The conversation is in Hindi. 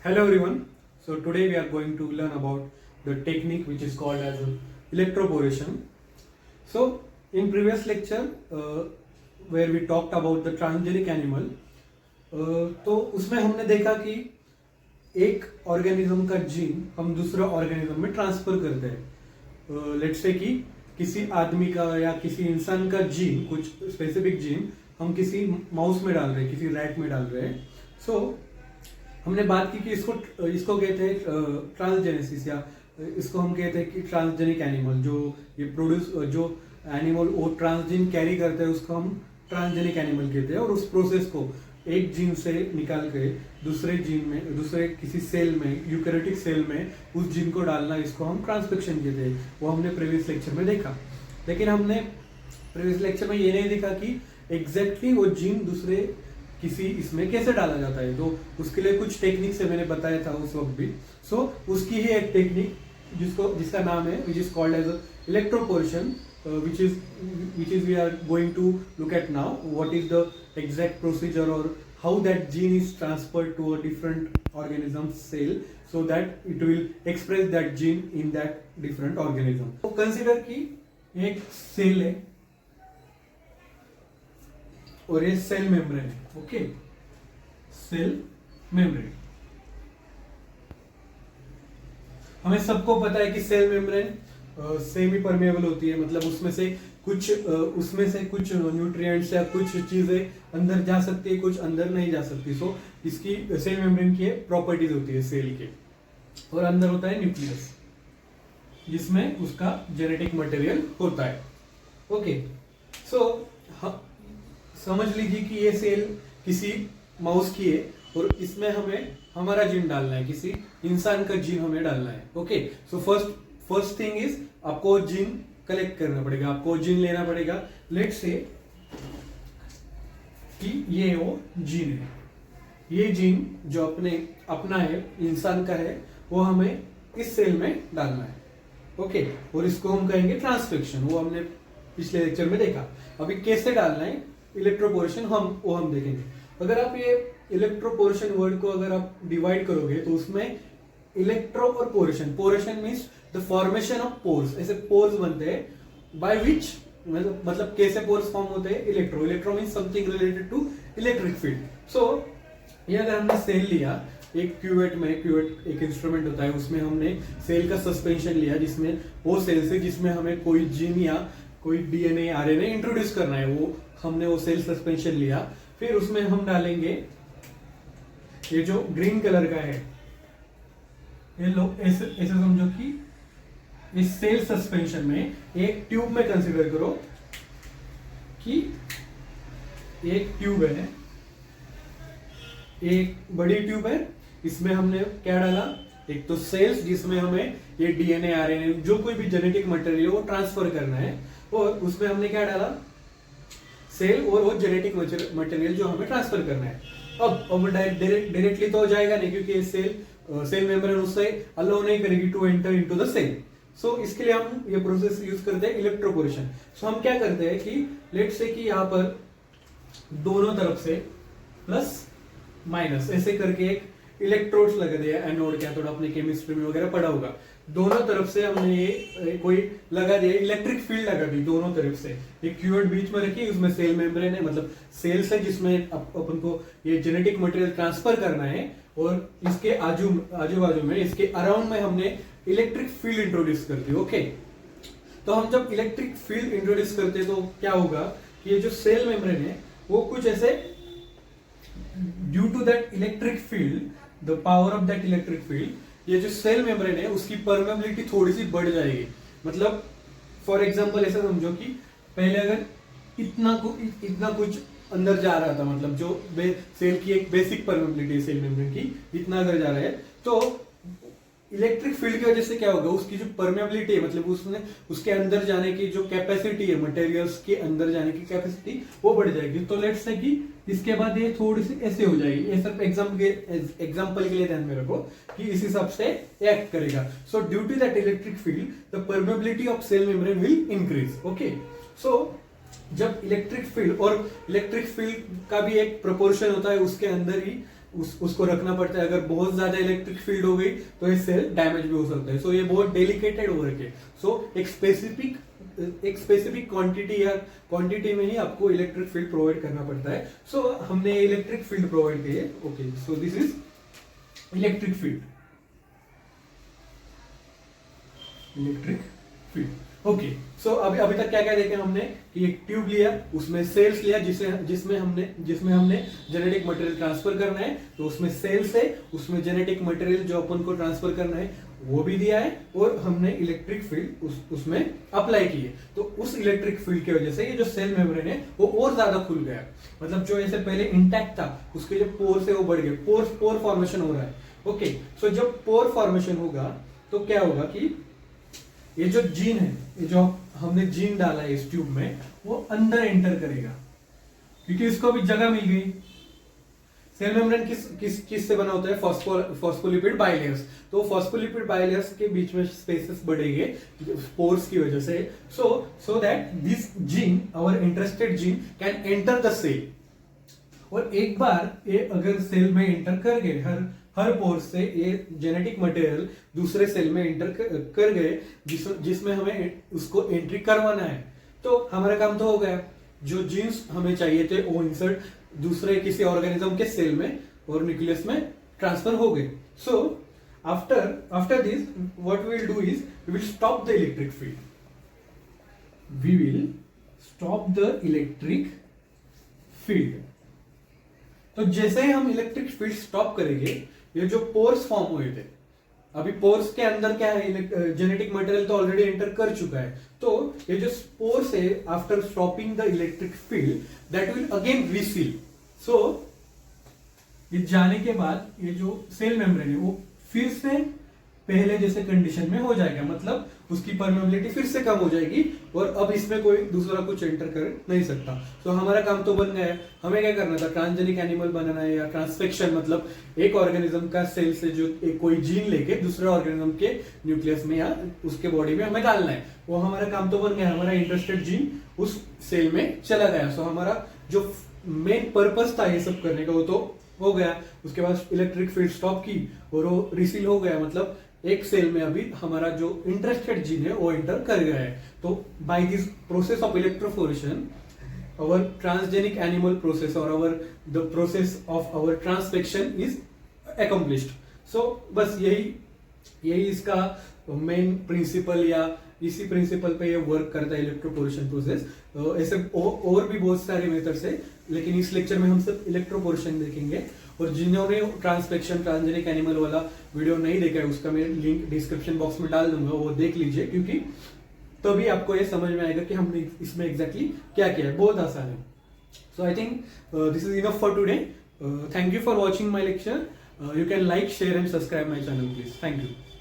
Hello everyone. So today we are going to learn about the technique which is called as electroporation. So in previous lecture where we talked about the transgenic animal, तो उसमें हमने देखा कि एक ऑर्गेनिज्म का जीन हम दूसरे ऑर्गेनिज्म में ट्रांसफर करते हैं. लेट्स से कि किसी आदमी का या किसी इंसान का जीन, कुछ स्पेसिफिक जीन हम किसी माउस में डाल रहे हैं, किसी रैट में डाल रहे हैं. सो हमने बात की कि इसको कहते हैं ट्रांसजेनेसिस, या इसको हम कहते हैं कि ट्रांसजेनिक एनिमल. जो एनिमल वो ट्रांसजीन कैरी करते हैं उसको हम ट्रांसजेनिक एनिमल कहते हैं. और उस प्रोसेस को एक जीन से निकाल के दूसरे किसी सेल में, यूकैरियोटिक सेल में उस जीन को डालना, इसको हम ट्रांसक्रिप्शन कहते हैं. वो हमने प्रीवियस लेक्चर में देखा. लेकिन हमने प्रीवियस लेक्चर में ये नहीं देखा कि एग्जैक्टली वो जीन दूसरे किसी इसमें कैसे डाला जाता है. तो उसके लिए कुछ टेक्निक से मैंने बताया था उस वक्त भी. सो उसकी ही एक टेक्निक जिसका नाम है which is called as electroporation, which is we are going to look at now. What is the exact procedure or how that gene is transferred to a different organism cell so that it will express that gene in that different organism. So consider कि एक सेल है और ये सेल मेम्ब्रेन है. Okay, cell membrane. हमें सबको पता है कि सेल मेम्ब्रेन सेमी परमेबल होती है. मतलब उसमें से कुछ न्यूट्रिएंट्स या कुछ चीजें अंदर जा सकती है, कुछ अंदर नहीं जा सकती. सो इसकी सेल मेम्ब्रेन की प्रॉपर्टीज होती है सेल के. और अंदर होता है न्यूक्लियस जिसमें उसका जेनेटिक मटेरियल होता है. ओके, सो समझ लीजिए कि ये सेल किसी माउस की है और इसमें हमें हमारा जीन डालना है, किसी इंसान का जीन हमें डालना है. Okay, so first thing is आपको जीन कलेक्ट करना पड़ेगा, आपको जीन लेना पड़ेगा. लेट्स से कि ये वो जीन है. ये जीन जो अपना है, इंसान का है, वो हमें इस सेल में डालना है. ओके, और इसको हम कहेंगे ट्रांसक्रिप्शन. वो हमने पिछले लेक्चर में देखा. अभी कैसे डालना है इलेक्ट्रोपोरेशन हम देखेंगे. अगर आप ये इलेक्ट्रोपोरेशन वर्ड को अगर आप डिवाइड करोगे तो उसमें इलेक्ट्रो और poration means the formation of pores. ऐसे पोर्स बनते हैं बाय विच, मतलब कैसे पोर्स फॉर्म होते हैं. Electro means something related to electric field. So ये अगर हमने सेल लिया एक क्यूवेट एक इंस्ट्रूमेंट होता है, उसमें हमने सेल का सस्पेंशन लिया, जिसमें वो सेल से जिसमें हमें कोई जीन या कोई डीएनए आरएनए इंट्रोड्यूस करना है, वो हमने वो सेल सस्पेंशन लिया. फिर उसमें हम डालेंगे ये जो ग्रीन कलर का है, ये लो ऐसे समझो कि इस सेल सस्पेंशन में एक ट्यूब में कंसीडर करो कि एक ट्यूब है, एक बड़ी ट्यूब है. इसमें हमने क्या डाला, एक तो सेल्स जिसमें हमें ये डीएनए आरएनए जो कोई भी जेनेटिक मटेरियल वो ट्रांसफर करना है, और उसमें हमने क्या डाला, सेल और वो जेनेटिक मटेरियल जो हमें ट्रांसफर करना है. अब डायरेक्टली तो हो जाएगा नहीं, क्योंकि सेल मेम्ब्रेन उससे अलाउ नहीं करेगी to enter into the cell. So इसके लिए हम ये प्रोसेस यूज करते हैं इलेक्ट्रोपोरेशन. सो हम क्या करते हैं कि लेट्स से कि यहाँ पर दोनों तरफ से प्लस माइनस ऐसे करके एक इलेक्ट्रोड्स लगा दिया. एनोड कैथोड आपने केमिस्ट्री में वगैरह पढ़ा होगा. दोनों तरफ से हमने ये कोई लगा दिया, इलेक्ट्रिक फील्ड लगा दी दोनों तरफ से. एक क्यूवेट बीच में रखी, उसमें सेल मेम्ब्रेन है, मतलब सेल्स है जिसमें अपन को ये जेनेटिक मटेरियल ट्रांसफर करना है. और इसके आजू बाजू में, इसके अराउंड में हमने इलेक्ट्रिक फील्ड इंट्रोड्यूस कर दी. ओके, तो हम जब इलेक्ट्रिक फील्ड इंट्रोड्यूस करते हैं तो क्या होगा कि ये जो सेल मेम्ब्रेन है वो कुछ ऐसे, due to that electric field, the power of that electric field, ये जो सेल मेम्ब्रेन है उसकी परमेबिलिटी थोड़ी सी बढ़ जाएगी. मतलब फॉर एग्जांपल ऐसा समझो कि पहले अगर इतना कुछ अंदर जा रहा था, मतलब जो सेल की एक बेसिक परमेबिलिटी है सेल मेम्ब्रेन की, इतना अगर जा रहा है, तो इलेक्ट्रिक फील्ड की वजह से क्या होगा, उसकी जो परमेबिलिटी है, मतलब उसके अंदर जाने की जो कैपेसिटी है, मटेरियल्स के अंदर जाने की कैपेसिटी वो बढ़ जाएगी. तो लेट्स से कि इसके बाद ये थोड़ी सी ऐसे हो जाएगी. ये सिर्फ एग्जांपल के लिए ध्यान में रखो कि इस हिसाब से एक्ट करेगा. So due to that electric field the permeability of cell membrane will increase. Okay, so जब इलेक्ट्रिक फील्ड, और इलेक्ट्रिक फील्ड का भी एक प्रोपोर्शन होता है, उसके अंदर ही उसको रखना पड़ता है। अगर बहुत ज्यादा इलेक्ट्रिक फील्ड हो गई तो ये सेल डैमेज भी हो सकता है। सो ये बहुत डेलिकेटेड वर्क है। सो एक स्पेसिफिक क्वांटिटी में ही आपको इलेक्ट्रिक फील्ड प्रोवाइड करना पड़ता है। सो हमने इलेक्ट्रिक फील्ड प्रोवाइड की है। Okay, so this is electric field. Okay, so अभी तक क्या क्या देखे हमने कि एक ट्यूब लिया, उसमें सेल्स लिया जिसमें हमने जेनेटिक मटेरियल ट्रांसफर करना है। तो उसमें सेल्स है, उसमें जेनेटिक मटेरियल जो अपन को ट्रांसफर करना है वो भी दिया है, और हमने इलेक्ट्रिक फील्ड उसमें अप्लाई की है। तो उस इलेक्ट्रिक फील्ड की वजह से ये जो सेल मेम्ब्रेन है वो और ज्यादा खुल गया। मतलब जो ऐसे पहले इंटैक्ट था उसके जो पोर्स है वो बढ़ गए, पोर फॉर्मेशन हो रहा है। ओके, सो जब पोर फॉर्मेशन होगा तो क्या होगा कि ये जो जीन है, ये जो हमने जीन डाला है इस ट्यूब में, वो अंदर एंटर करेगा क्योंकि इसको अभी जगह मिल गई। सेल मेम्ब्रेन किस से बना होता है? फॉस्फोलिपिड बाइलेयर्स। तो फॉस्फोलिपिड बाइलेयर्स के बीच में स्पेसेस बढ़ेंगे पोर्स की वजह से, so that this gene, our interested gene, can enter the cell. और एक बार ये अगर सेल में एंटर कर गए, हर पोर से ये जेनेटिक मटेरियल दूसरे सेल में एंटर कर गए जिसमें हमें उसको एंट्री करवाना है, तो हमारा काम तो हो गया। जो जीन्स हमें चाहिए थे वो इंसर्ट दूसरे किसी ऑर्गेनिज्म के सेल में और न्यूक्लियस में ट्रांसफर हो गए। So after this what we will do is we will stop the electric field. We will stop the electric field. तो जैसे ही हम इलेक्ट्रिक फील्ड स्टॉप करेंगे, ये जो पोर्स फॉर्म हुए थे, अभी पोर्स के अंदर क्या है, जेनेटिक मटेरियल तो ऑलरेडी एंटर कर चुका है। तो ये जो पोर्स है, after stopping the electric field, that will again reseal. So ये जाने के बाद ये जो सेल मेम्ब्रेन है वो फिर से पहले जैसे कंडीशन में हो जाएगा, मतलब उसकी परमेबिलिटी फिर से कम हो जाएगी और अब इसमें कोई दूसरा कुछ एंटर कर नहीं सकता। तो हमारा काम तो बन गया है। हमें क्या करना था? ट्रांसजेनिक एनिमल बनाना है, या ट्रांसफेक्शन, मतलब एक ऑर्गेनिज्म का सेल से जो कोई जीन लेके दूसरे ऑर्गेनिज्म के न्यूक्लियस में या उसके बॉडी में हमें डालना है। वो हमारा काम तो बन गया। हमारा इंटरेस्टेड जीन उस सेल में चला गया। सो हमारा जो मेन पर्पस था ये सब करने का वो तो हो गया। उसके बाद इलेक्ट्रिक फील्ड स्टॉप की और वो रिसील हो गया, मतलब एक सेल में अभी हमारा जो इंटरेस्टेड जीन है वो एंटर कर गया है। तो by this process of electroporation, our transgenic animal process or the process of our transfection is accomplished. So बस यही इसका मेन प्रिंसिपल, या इसी प्रिंसिपल पे ये वर्क करता है इलेक्ट्रोपोरेशन प्रोसेस। ऐसे और भी बहुत सारे मेथड्स है, लेकिन इस लेक्चर में हम सब इलेक्ट्रोपोरेशन देखेंगे। और जिन्होंने ट्रांसफेक्शन ट्रांसजेनिक एनिमल वाला वीडियो नहीं देखा है उसका मैं लिंक डिस्क्रिप्शन बॉक्स में डाल दूंगा, वो देख लीजिए, क्योंकि तभी आपको ये समझ में आएगा कि हमने इसमें एग्जैक्टली क्या किया है। बहुत आसान है। So I think this is enough for today. Thank you for watching my lecture. You can like, share and subscribe my channel, please. Thank you.